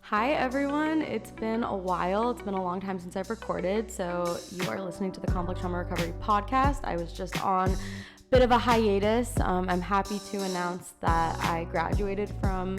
Hi everyone, it's been a while. It's been a long time since I've recorded, so you are listening to the Complex Trauma Recovery Podcast. I was just on a bit of a hiatus. I'm happy to announce that I graduated from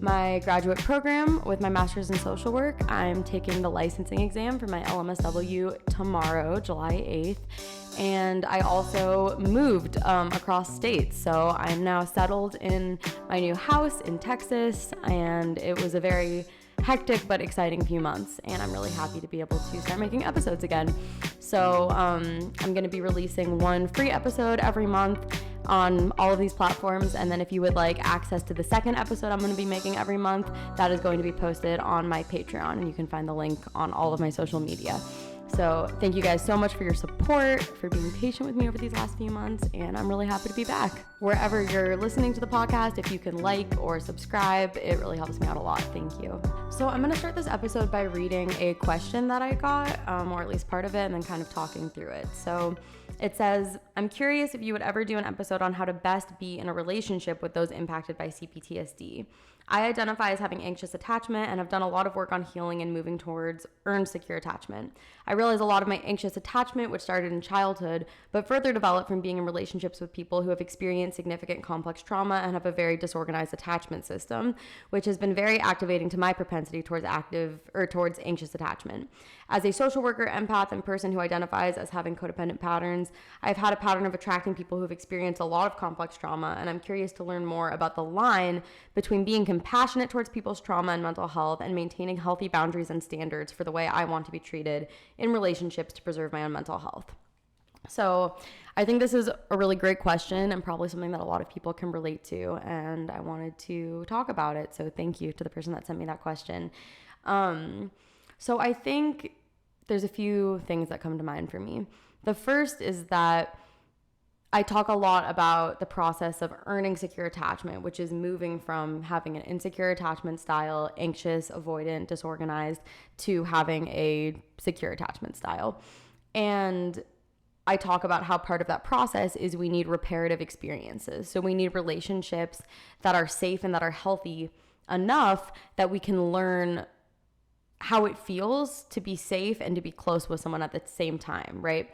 my graduate program with my master's in social work. I'm taking the licensing exam for my LMSW tomorrow, July 8th. And I also moved across states. So I'm now settled in my new house in Texas, and it was a very hectic but exciting few months, and I'm really happy to be able to start making episodes again. So I'm going to be releasing one free episode every month on all of these platforms, and then if you would like access to the second episode I'm going to be making every month, that is going to be posted on my Patreon, and you can find the link on all of my social media. So thank you guys so much for your support, for being patient with me over these last few months, and I'm really happy to be back. Wherever you're listening to the podcast, if you can like or subscribe, it really helps me out a lot. Thank you. So I'm going to start this episode by reading a question that I got, or at least part of it, and then kind of talking through it. So it says, I'm curious if you would ever do an episode on how to best be in a relationship with those impacted by CPTSD. I identify as having anxious attachment and have done a lot of work on healing and moving towards earned secure attachment. I realize a lot of my anxious attachment, which started in childhood, but further developed from being in relationships with people who have experienced significant complex trauma and have a very disorganized attachment system, which has been very activating to my propensity towards towards anxious attachment. As a social worker, empath, and person who identifies as having codependent patterns, I've had a pattern of attracting people who have experienced a lot of complex trauma, and I'm curious to learn more about the line between being compassionate towards people's trauma and mental health and maintaining healthy boundaries and standards for the way I want to be treated in relationships to preserve my own mental health. So I think this is a really great question and probably something that a lot of people can relate to, and I wanted to talk about it. So thank you to the person that sent me that question. So I think there's a few things that come to mind for me. The first is that I talk a lot about the process of earning secure attachment, which is moving from having an insecure attachment style, anxious, avoidant, disorganized, to having a secure attachment style. And I talk about how part of that process is we need reparative experiences. So we need relationships that are safe and that are healthy enough that we can learn how it feels to be safe and to be close with someone at the same time, right?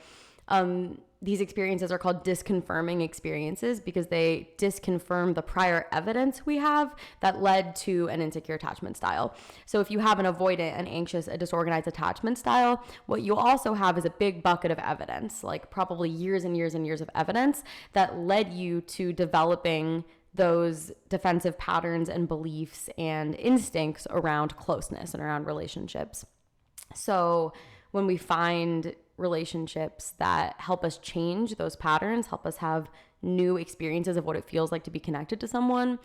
These experiences are called disconfirming experiences because they disconfirm the prior evidence we have that led to an insecure attachment style. So if you have an avoidant, an anxious, a disorganized attachment style, what you also have is a big bucket of evidence, like probably years and years and years of evidence that led you to developing those defensive patterns and beliefs and instincts around closeness and around relationships. So when we find relationships that help us change those patterns, help us have new experiences of what it feels like to be connected to someone,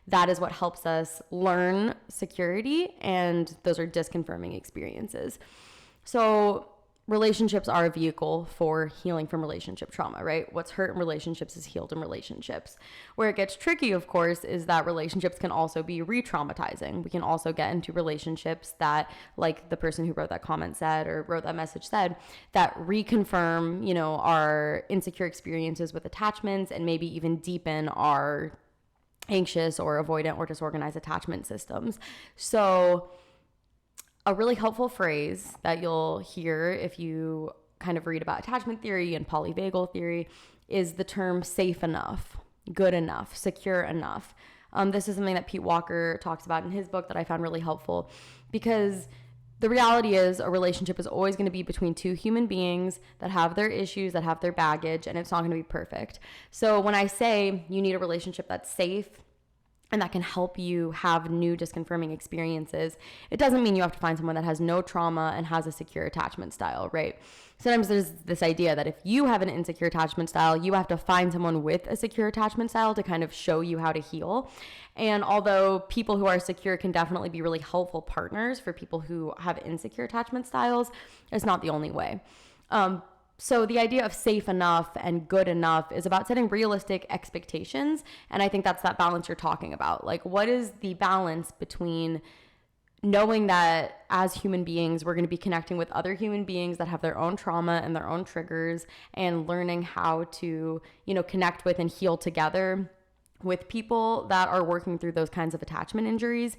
that is what helps us learn security, and those are disconfirming experiences. So relationships are a vehicle for healing from relationship trauma, right? What's hurt in relationships is healed in relationships. Where it gets tricky, of course, is that relationships can also be re-traumatizing. We can also get into relationships that, like the person who wrote that comment said, or wrote that message said, that reconfirm, our insecure experiences with attachments and maybe even deepen our anxious or avoidant or disorganized attachment systems. So a really helpful phrase that you'll hear if you kind of read about attachment theory and polyvagal theory is the term safe enough, good enough, secure enough. This is something that Pete Walker talks about in his book that I found really helpful, because the reality is a relationship is always going to be between two human beings that have their issues, that have their baggage, and it's not going to be perfect. So when I say you need a relationship that's safe and that can help you have new disconfirming experiences, it doesn't mean you have to find someone that has no trauma and has a secure attachment style, right? Sometimes there's this idea that if you have an insecure attachment style, you have to find someone with a secure attachment style to kind of show you how to heal. And although people who are secure can definitely be really helpful partners for people who have insecure attachment styles, it's not the only way. So the idea of safe enough and good enough is about setting realistic expectations. And I think that's that balance you're talking about. Like, what is the balance between knowing that as human beings, we're going to be connecting with other human beings that have their own trauma and their own triggers, and learning how to, connect with and heal together with people that are working through those kinds of attachment injuries.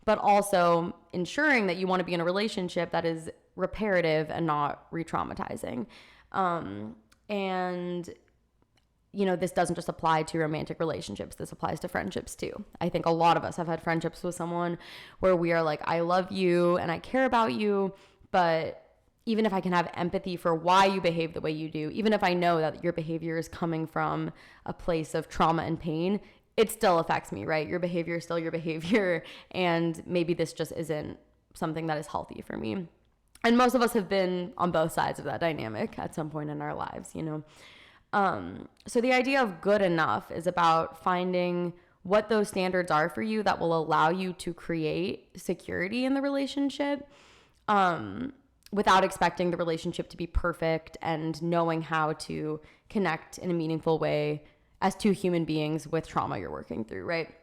but also ensuring that you want to be in a relationship that is reparative and not re-traumatizing. And this doesn't just apply to romantic relationships. This applies to friendships too. I think a lot of us have had friendships with someone where we are like, I love you and I care about you, but even if I can have empathy for why you behave the way you do, even if I know that your behavior is coming from a place of trauma and pain, it still affects me, right? Your behavior is still your behavior, and maybe this just isn't something that is healthy for me. And most of us have been on both sides of that dynamic at some point in our lives, So the idea of good enough is about finding what those standards are for you that will allow you to create security in the relationship, without expecting the relationship to be perfect, and knowing how to connect in a meaningful way as two human beings with trauma you're working through, right?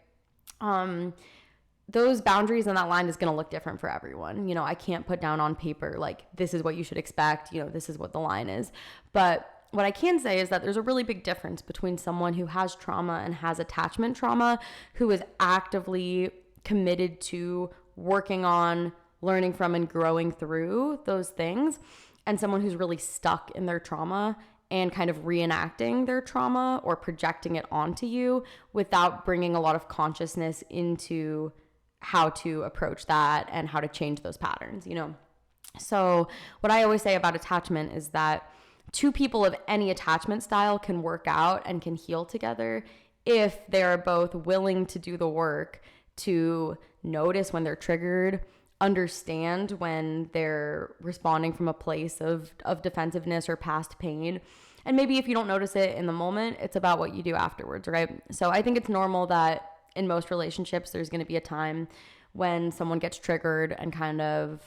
Those boundaries and that line is going to look different for everyone. I can't put down on paper, like, this is what you should expect, this is what the line is. But what I can say is that there's a really big difference between someone who has trauma and has attachment trauma, who is actively committed to working on, learning from, and growing through those things, and someone who's really stuck in their trauma and kind of reenacting their trauma or projecting it onto you without bringing a lot of consciousness into how to approach that and how to change those patterns, So what I always say about attachment is that two people of any attachment style can work out and can heal together if they're both willing to do the work to notice when they're triggered, understand when they're responding from a place of defensiveness or past pain. And maybe if you don't notice it in the moment, it's about what you do afterwards, right? So I think it's normal that in most relationships, there's going to be a time when someone gets triggered and kind of,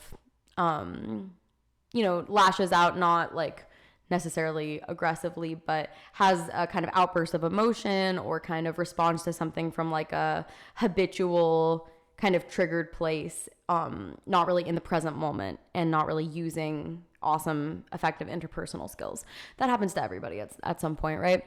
lashes out, not like necessarily aggressively, but has a kind of outburst of emotion or kind of responds to something from like a habitual kind of triggered place, not really in the present moment and not really using awesome, effective interpersonal skills. That happens to everybody at some point, right?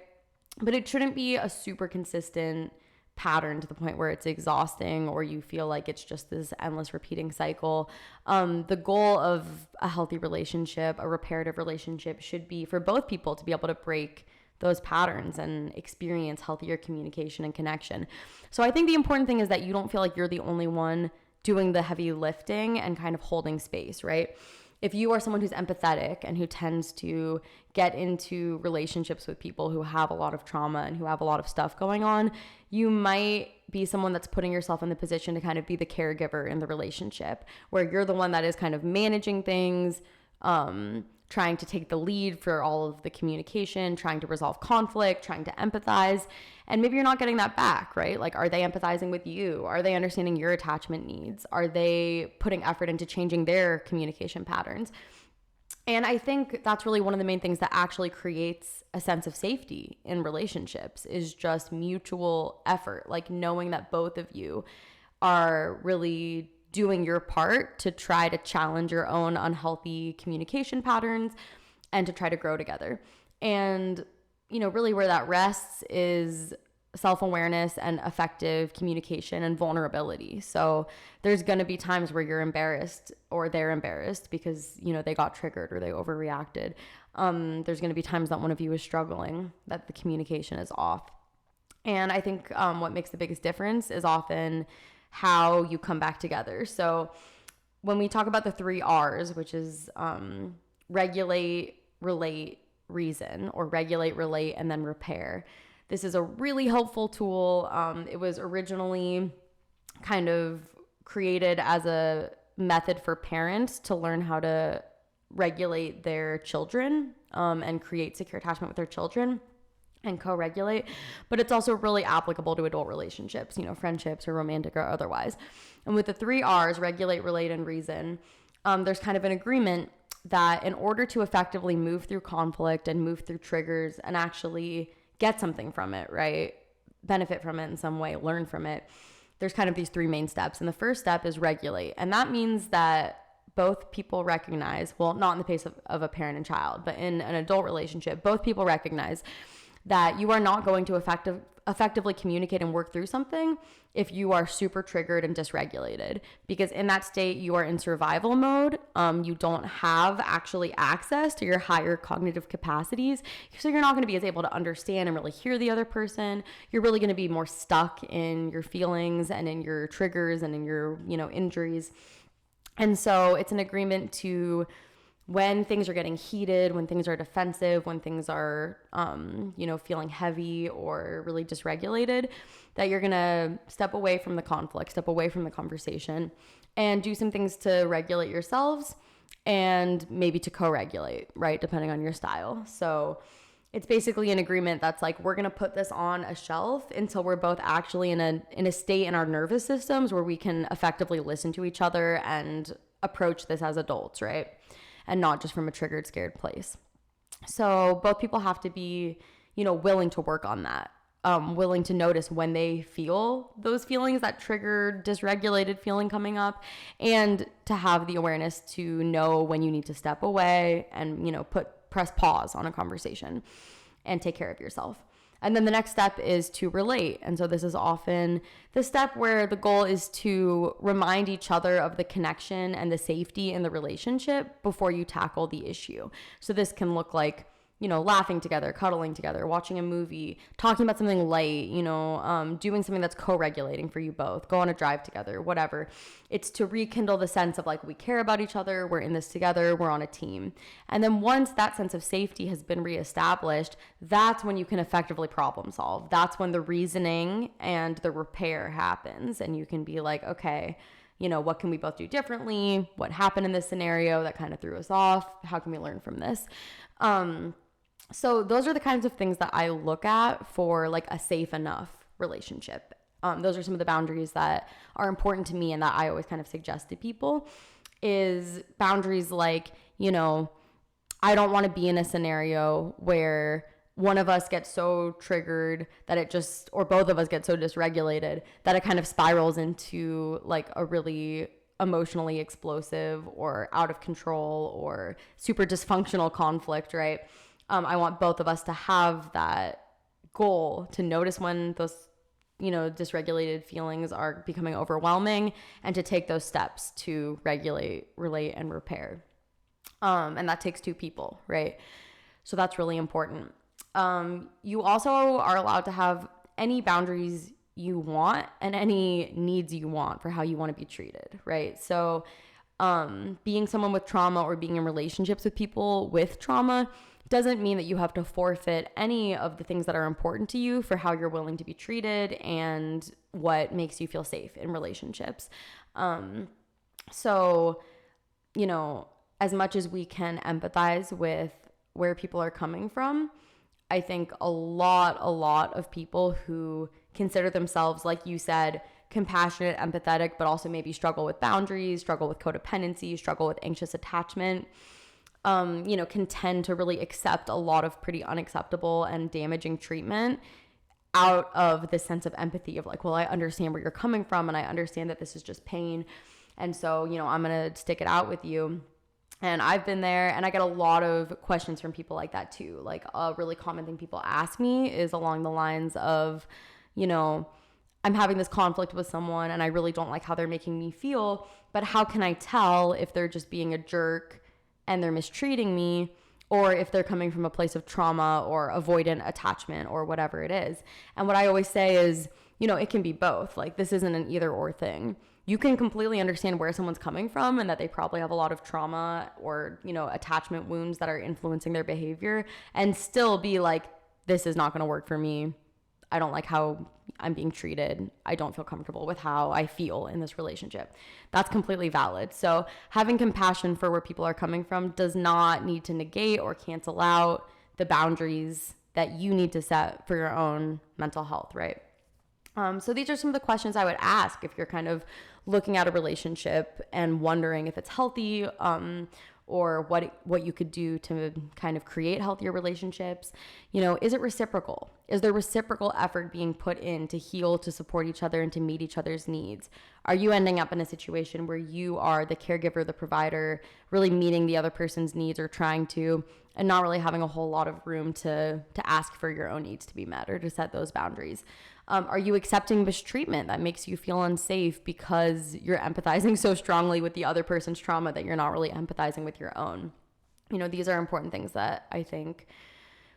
But it shouldn't be a super consistent pattern to the point where it's exhausting or you feel like it's just this endless repeating cycle. The goal of a healthy relationship, a reparative relationship, should be for both people to be able to break those patterns and experience healthier communication and connection. So I think the important thing is that you don't feel like you're the only one doing the heavy lifting and kind of holding space, right? If you are someone who's empathetic and who tends to get into relationships with people who have a lot of trauma and who have a lot of stuff going on, you might be someone that's putting yourself in the position to kind of be the caregiver in the relationship, where you're the one that is kind of managing things, trying to take the lead for all of the communication, trying to resolve conflict, trying to empathize. And maybe you're not getting that back, right? Like, are they empathizing with you? Are they understanding your attachment needs? Are they putting effort into changing their communication patterns? And I think that's really one of the main things that actually creates a sense of safety in relationships, is just mutual effort, like knowing that both of you are really doing your part to try to challenge your own unhealthy communication patterns and to try to grow together. And, really where that rests is self-awareness and effective communication and vulnerability. So there's going to be times where you're embarrassed or they're embarrassed because, they got triggered or they overreacted. There's going to be times that one of you is struggling, that the communication is off. And I think what makes the biggest difference is often how you come back together. So when we talk about the 3 R's, which is regulate, relate, reason, or regulate, relate, and then repair, this is a really helpful tool. It was originally kind of created as a method for parents to learn how to regulate their children and create secure attachment with their children and co-regulate, but it's also really applicable to adult relationships, friendships or romantic or otherwise. And with the 3 R's, regulate, relate, and reason, there's kind of an agreement that in order to effectively move through conflict and move through triggers and actually get something from it, right? Benefit from it in some way, learn from it, there's kind of these 3 main steps. And the first step is regulate. And that means that both people recognize, well, not in the case of a parent and child, but in an adult relationship, both people recognize that you are not going to effectively communicate and work through something if you are super triggered and dysregulated, because in that state you are in survival mode. You don't have actually access to your higher cognitive capacities, so you're not going to be as able to understand and really hear the other person. You're really going to be more stuck in your feelings and in your triggers and in your, injuries. And so it's an agreement to, when things are getting heated, when things are defensive, when things are, feeling heavy or really dysregulated, that you're going to step away from the conflict, step away from the conversation, and do some things to regulate yourselves and maybe to co-regulate, right? Depending on your style. So it's basically an agreement that's like, we're going to put this on a shelf until we're both actually in a state in our nervous systems where we can effectively listen to each other and approach this as adults, right? And not just from a triggered, scared place. So both people have to be, willing to work on that, willing to notice when they feel those feelings, that triggered, dysregulated feeling coming up, and to have the awareness to know when you need to step away and, press pause on a conversation and take care of yourself. And then the next step is to relate. And so this is often the step where the goal is to remind each other of the connection and the safety in the relationship before you tackle the issue. So this can look like, laughing together, cuddling together, watching a movie, talking about something light, doing something that's co-regulating for you both, go on a drive together, whatever. It's to rekindle the sense of like, we care about each other, we're in this together, we're on a team. And then once that sense of safety has been reestablished, that's when you can effectively problem solve. That's when the reasoning and the repair happens. And you can be like, okay, what can we both do differently? What happened in this scenario that kind of threw us off? How can we learn from this? So those are the kinds of things that I look at for like a safe enough relationship. Those are some of the boundaries that are important to me and that I always kind of suggest to people, is boundaries like, I don't want to be in a scenario where one of us gets so triggered that it just, or both of us get so dysregulated that it kind of spirals into like a really emotionally explosive or out of control or super dysfunctional conflict, right? I want both of us to have that goal to notice when those, dysregulated feelings are becoming overwhelming and to take those steps to regulate, relate, and repair. And that takes two people, right? So that's really important. You also are allowed to have any boundaries you want and any needs you want for how you want to be treated, right? So being someone with trauma or being in relationships with people with trauma doesn't mean that you have to forfeit any of the things that are important to you for how you're willing to be treated and what makes you feel safe in relationships. So, as much as we can empathize with where people are coming from, I think a lot of people who consider themselves, like you said, compassionate, empathetic, but also maybe struggle with boundaries, struggle with codependency, struggle with anxious attachment, can tend to really accept a lot of pretty unacceptable and damaging treatment out of the sense of empathy of like, well, I understand where you're coming from and I understand that this is just pain. And so, I'm going to stick it out with you. And I've been there, and I get a lot of questions from people like that too. Like a really common thing people ask me is along the lines of, I'm having this conflict with someone and I really don't like how they're making me feel, but how can I tell if they're just being a jerk and they're mistreating me, or if they're coming from a place of trauma or avoidant attachment or whatever it is? And what I always say is, it can be both. Like, this isn't an either or thing. You can completely understand where someone's coming from and that they probably have a lot of trauma or, attachment wounds that are influencing their behavior, and still be like, this is not going to work for me. I don't like how I'm being treated. I don't feel comfortable with how I feel in this relationship. That's completely valid. So having compassion for where people are coming from does not need to negate or cancel out the boundaries that you need to set for your own mental health, right? So these are some of the questions I would ask if you're kind of looking at a relationship and wondering if it's healthy, or what you could do to kind of create healthier relationships. Is it reciprocal? Is there reciprocal effort being put in to heal, to support each other, and to meet each other's needs? Are you ending up in a situation where you are the caregiver, the provider, really meeting the other person's needs or trying to, and not really having a whole lot of room to ask for your own needs to be met or to set those boundaries. Are you accepting mistreatment that makes you feel unsafe because you're empathizing so strongly with the other person's trauma that you're not really empathizing with your own? These are important things that I think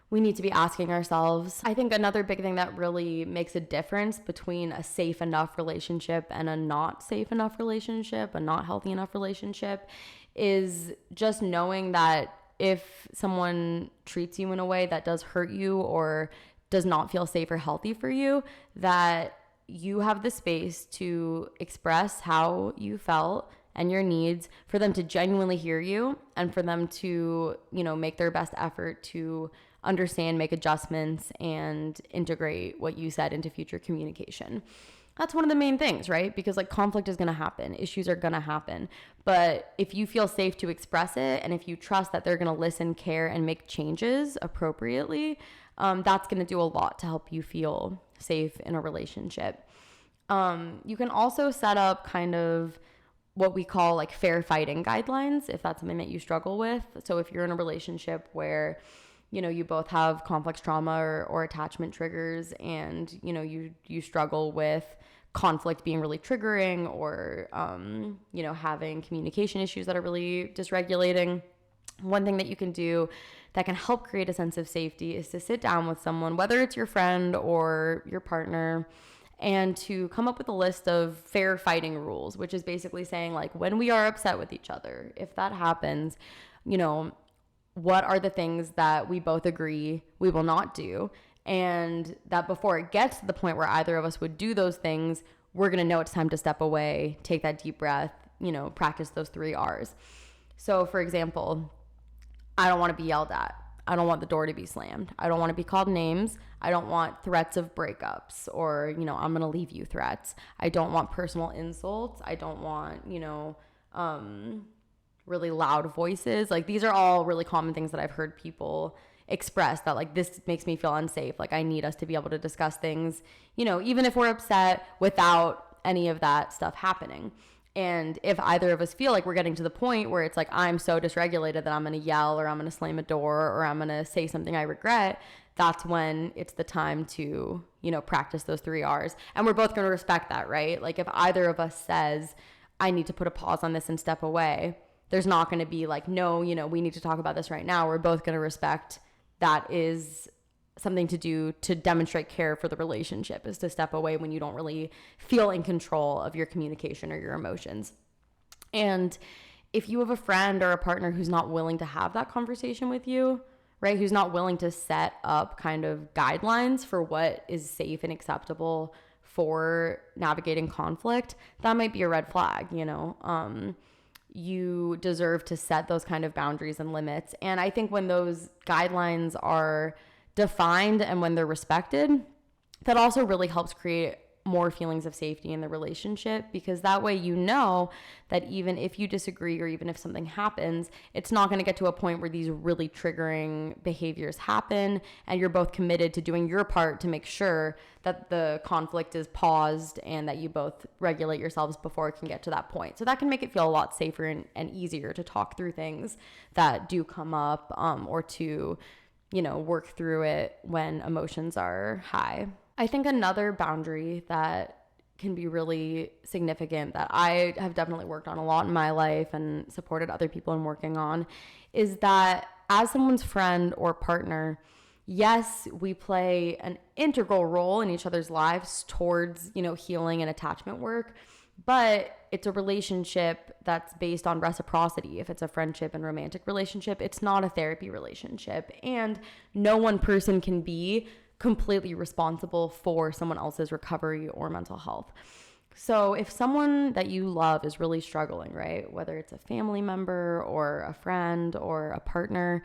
we need to be asking ourselves. I think another big thing that really makes a difference between a safe enough relationship and a not safe enough relationship, a not healthy enough relationship, is just knowing that if someone treats you in a way that does hurt you or does not feel safe or healthy for you, that you have the space to express how you felt and your needs, for them to genuinely hear you, and for them to, make their best effort to understand, make adjustments, and integrate what you said into future communication. That's one of the main things, right? Because conflict is going to happen, issues are going to happen. But if you feel safe to express it, and if you trust that they're going to listen, care, and make changes appropriately, that's going to do a lot to help you feel safe in a relationship. You can also set up kind of what we call fair fighting guidelines, if that's something that you struggle with. So if you're in a relationship where you both have complex trauma or attachment triggers, and you struggle with conflict being really triggering, or having communication issues that are really dysregulating, one thing that you can do that can help create a sense of safety is to sit down with someone, whether it's your friend or your partner, and to come up with a list of fair fighting rules, which is basically saying when we are upset with each other, if that happens, what are the things that we both agree we will not do, and that before it gets to the point where either of us would do those things, we're going to know it's time to step away, take that deep breath, practice those 3 R's. So for example, I don't want to be yelled at. I don't want the door to be slammed. I don't want to be called names. I don't want threats of breakups or, I'm going to leave you threats. I don't want personal insults. I don't want, really loud voices. These are all really common things that I've heard people express, that this makes me feel unsafe. I need us to be able to discuss things, even if we're upset, without any of that stuff happening. And if either of us feel we're getting to the point where it's I'm so dysregulated that I'm going to yell, or I'm going to slam a door, or I'm going to say something I regret, that's when it's the time to, practice those 3 R's. And we're both going to respect that, right? If either of us says, I need to put a pause on this and step away, there's not going to be no, we need to talk about this right now. We're both going to respect that is something to do to demonstrate care for the relationship, is to step away when you don't really feel in control of your communication or your emotions. And if you have a friend or a partner who's not willing to have that conversation with you, right, who's not willing to set up kind of guidelines for what is safe and acceptable for navigating conflict, that might be a red flag. You deserve to set those kind of boundaries and limits. And I think when those guidelines are defined and when they're respected, that also really helps create more feelings of safety in the relationship, because that way that even if you disagree or even if something happens, it's not going to get to a point where these really triggering behaviors happen, and you're both committed to doing your part to make sure that the conflict is paused and that you both regulate yourselves before it can get to that point. So that can make it feel a lot safer and easier to talk through things that do come up, or to work through it when emotions are high. I think another boundary that can be really significant, that I have definitely worked on a lot in my life and supported other people in working on, is that as someone's friend or partner, yes, we play an integral role in each other's lives towards, healing and attachment work, but it's a relationship that's based on reciprocity. If it's a friendship and romantic relationship, it's not a therapy relationship, and no one person can be completely responsible for someone else's recovery or mental health. So if someone that you love is really struggling, right, whether it's a family member or a friend or a partner,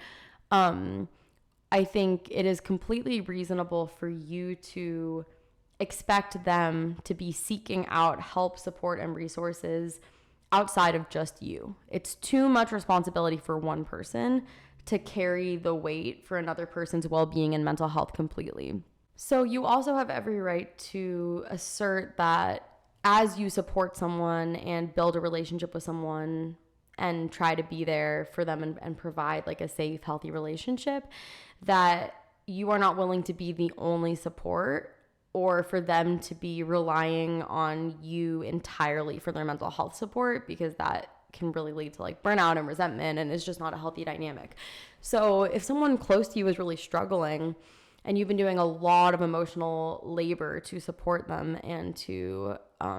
I think it is completely reasonable for you to expect them to be seeking out help, support, and resources outside of just you. It's too much responsibility for one person to carry the weight for another person's well-being and mental health completely. So you also have every right to assert that as you support someone and build a relationship with someone and try to be there for them and provide like a safe, healthy relationship, that you are not willing to be the only support, or for them to be relying on you entirely for their mental health support, because that can really lead to like burnout and resentment, and it's just not a healthy dynamic. So if someone close to you is really struggling and you've been doing a lot of emotional labor to support them and to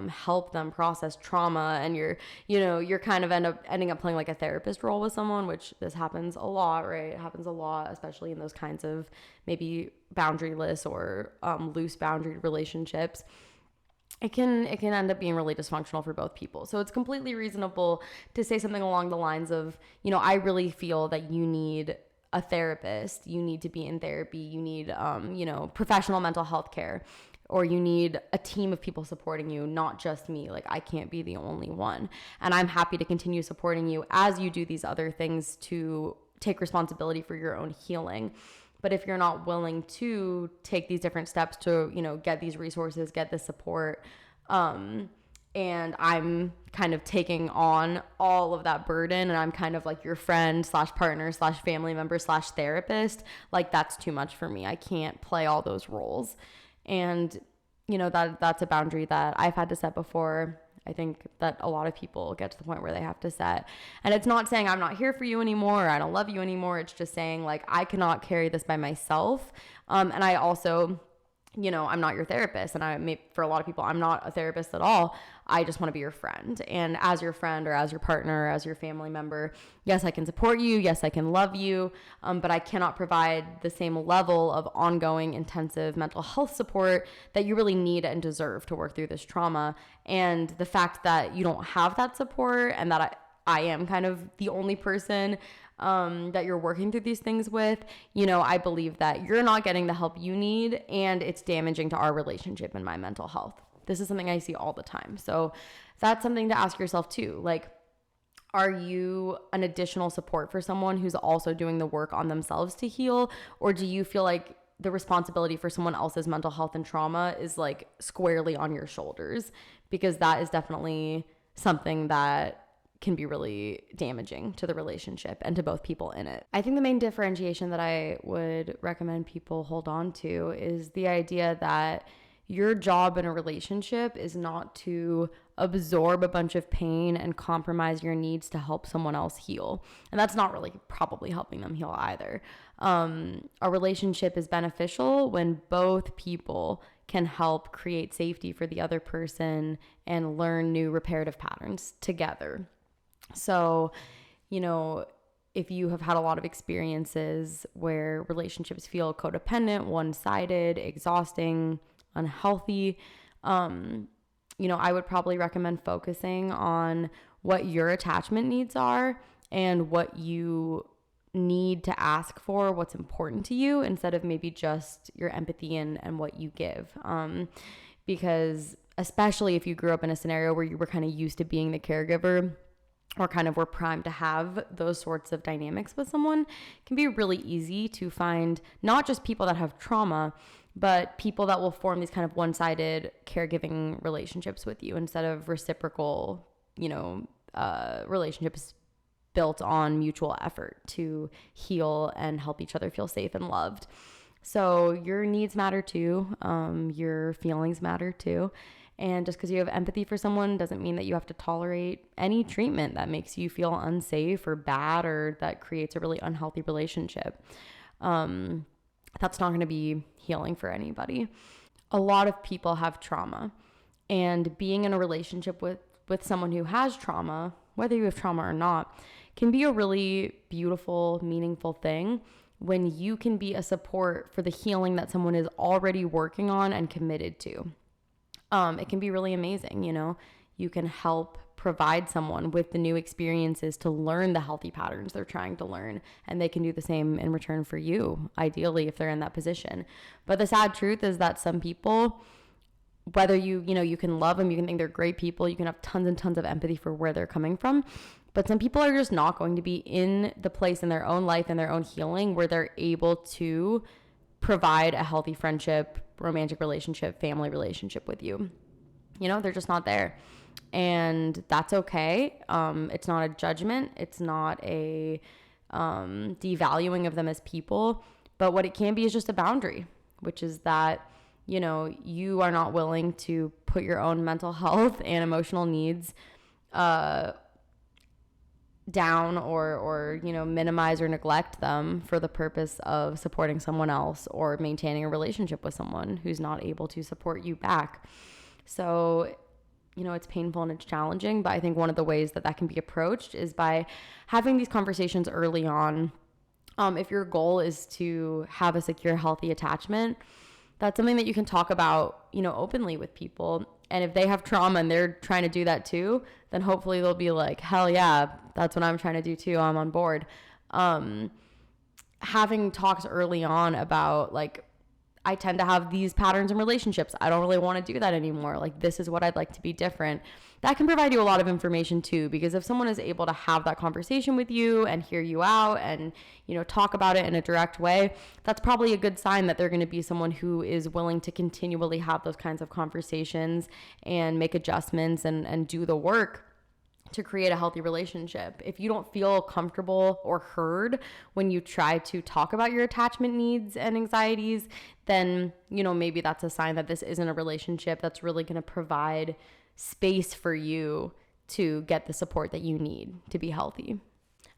help them process trauma, and you're kind of ending up playing like a therapist role with someone, which this happens a lot, right? It happens a lot, especially in those kinds of maybe boundaryless or loose boundary relationships. It can end up being really dysfunctional for both people. So it's completely reasonable to say something along the lines of, I really feel that you need a therapist, you need to be in therapy, you need, professional mental health care, or you need a team of people supporting you, not just me. Like, I can't be the only one. And I'm happy to continue supporting you as you do these other things to take responsibility for your own healing. But if you're not willing to take these different steps to, get these resources, get the support, and I'm kind of taking on all of that burden, and I'm kind of like your friend / partner / family member / therapist, like, that's too much for me. I can't play all those roles. And, that's a boundary that I've had to set before. I think that a lot of people get to the point where they have to set. And it's not saying I'm not here for you anymore, or I don't love you anymore. It's just saying, like, I cannot carry this by myself. And I also, I'm not your therapist. And for a lot of people, I'm not a therapist at all. I just want to be your friend. And as your friend, or as your partner, or as your family member, yes, I can support you. Yes, I can love you. But I cannot provide the same level of ongoing, intensive mental health support that you really need and deserve to work through this trauma. And the fact that you don't have that support, and that I am kind of the only person that you're working through these things with, I believe that you're not getting the help you need, and it's damaging to our relationship and my mental health. This is something I see all the time. So that's something to ask yourself too. Like, are you an additional support for someone who's also doing the work on themselves to heal? Or do you feel like the responsibility for someone else's mental health and trauma is like squarely on your shoulders? Because that is definitely something that can be really damaging to the relationship and to both people in it. I think the main differentiation that I would recommend people hold on to is the idea that your job in a relationship is not to absorb a bunch of pain and compromise your needs to help someone else heal. And that's not really probably helping them heal either. A relationship is beneficial when both people can help create safety for the other person and learn new reparative patterns together. So, if you have had a lot of experiences where relationships feel codependent, one-sided, exhausting, unhealthy, I would probably recommend focusing on what your attachment needs are and what you need to ask for, what's important to you, instead of maybe just your empathy and what you give. Because especially if you grew up in a scenario where you were kind of used to being the caregiver, or kind of were primed to have those sorts of dynamics with someone, it can be really easy to find not just people that have trauma, but people that will form these kind of one-sided caregiving relationships with you instead of reciprocal, relationships built on mutual effort to heal and help each other feel safe and loved. So your needs matter too. Your feelings matter too. And just because you have empathy for someone doesn't mean that you have to tolerate any treatment that makes you feel unsafe or bad, or that creates a really unhealthy relationship. That's not going to be healing for anybody. A lot of people have trauma, and being in a relationship with someone who has trauma, whether you have trauma or not, can be a really beautiful, meaningful thing when you can be a support for the healing that someone is already working on and committed to. It can be really amazing, you can help provide someone with the new experiences to learn the healthy patterns they're trying to learn, and they can do the same in return for you, ideally, if they're in that position. But the sad truth is that some people, whether you can love them, you can think they're great people, you can have tons and tons of empathy for where they're coming from, but some people are just not going to be in the place in their own life and their own healing where they're able to provide a healthy friendship, romantic relationship, family relationship with you. They're just not there. And that's okay. It's not a judgment. It's not a devaluing of them as people. But what it can be is just a boundary, which is that, you know, you are not willing to put your own mental health and emotional needs down or you know, minimize or neglect them for the purpose of supporting someone else or maintaining a relationship with someone who's not able to support you back. So, you know, it's painful and it's challenging, but I think one of the ways that can be approached is by having these conversations early on. If your goal is to have a secure, healthy attachment, that's something that you can talk about, you know, openly with people. And if they have trauma and they're trying to do that too, then hopefully they'll be like, hell yeah, that's what I'm trying to do too. I'm on board. Having talks early on about, like, I tend to have these patterns in relationships. I don't really want to do that anymore. Like, this is what I'd like to be different. That can provide you a lot of information too, because if someone is able to have that conversation with you and hear you out and, you know, talk about it in a direct way, that's probably a good sign that they're going to be someone who is willing to continually have those kinds of conversations and make adjustments and do the work to create a healthy relationship. If you don't feel comfortable or heard when you try to talk about your attachment needs and anxieties, then, you know, maybe that's a sign that this isn't a relationship that's really going to provide space for you to get the support that you need to be healthy.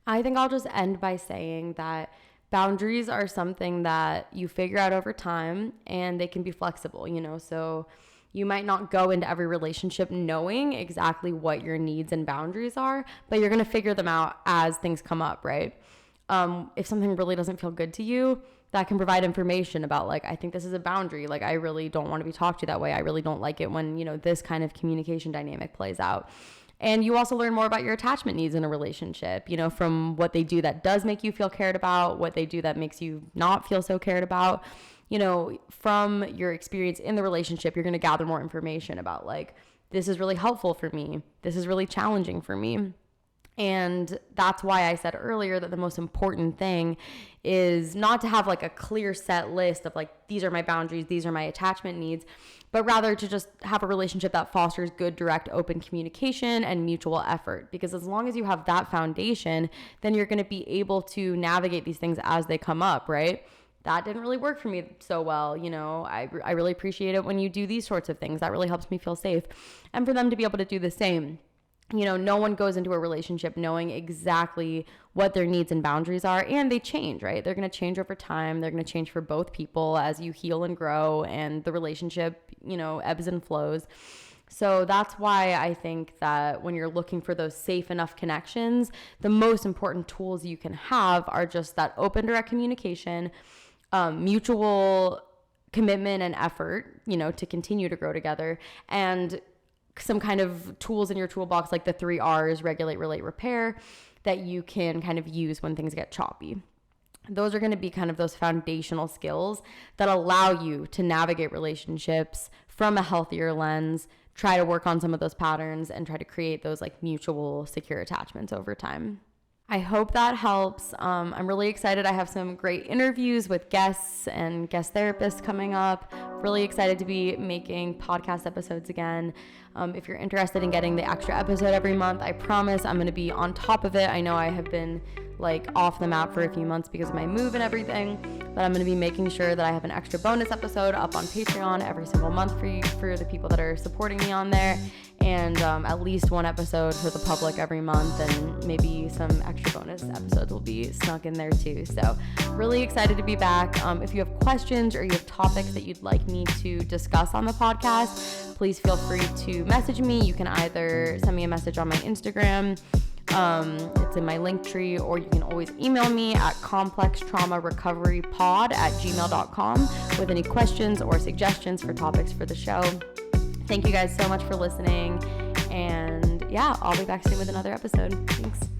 I think I'll just end by saying that boundaries are something that you figure out over time, and they can be flexible, you know, so you might not go into every relationship knowing exactly what your needs and boundaries are, but you're going to figure them out as things come up, right? If something really doesn't feel good to you, that can provide information about, like, I think this is a boundary. Like, I really don't want to be talked to that way. I really don't like it when, you know, this kind of communication dynamic plays out. And you also learn more about your attachment needs in a relationship, you know, from what they do that does make you feel cared about, what they do that makes you not feel so cared about. You know, from your experience in the relationship, you're going to gather more information about, like, this is really helpful for me. This is really challenging for me. And that's why I said earlier that the most important thing is not to have, like, a clear set list of, like, these are my boundaries, these are my attachment needs, but rather to just have a relationship that fosters good, direct, open communication and mutual effort. Because as long as you have that foundation, then you're going to be able to navigate these things as they come up, right? That didn't really work for me so well. You know, I really appreciate it when you do these sorts of things. That really helps me feel safe. And for them to be able to do the same. You know, no one goes into a relationship knowing exactly what their needs and boundaries are, and they change, right? They're going to change over time. They're going to change for both people as you heal and grow, and the relationship, you know, ebbs and flows. So that's why I think that when you're looking for those safe enough connections, the most important tools you can have are just that open, direct communication, mutual commitment and effort, you know, to continue to grow together, and some kind of tools in your toolbox, like the 3 R's: regulate, relate, repair, that you can kind of use when things get choppy. Those are going to be kind of those foundational skills that allow you to navigate relationships from a healthier lens, try to work on some of those patterns, and try to create those, like, mutual secure attachments over time. I hope that helps. I'm really excited. I have some great interviews with guests and guest therapists coming up. Really excited to be making podcast episodes again. If you're interested in getting the extra episode every month, I promise I'm going to be on top of it. I know I have been, like, off the map for a few months because of my move and everything, but I'm going to be making sure that I have an extra bonus episode up on Patreon every single month for you, for the people that are supporting me on there, and at least one episode for the public every month, and maybe some extra bonus episodes will be snuck in there too. So really excited to be back. If you have questions or you have topics that you'd like me to discuss on the podcast, please feel free to message me. You can either send me a message on my Instagram, it's in my link tree, or you can always email me at complextraumarecoverypod@gmail.com with any questions or suggestions for topics for the show. Thank you guys so much for listening, and yeah, I'll be back soon with another episode. Thanks.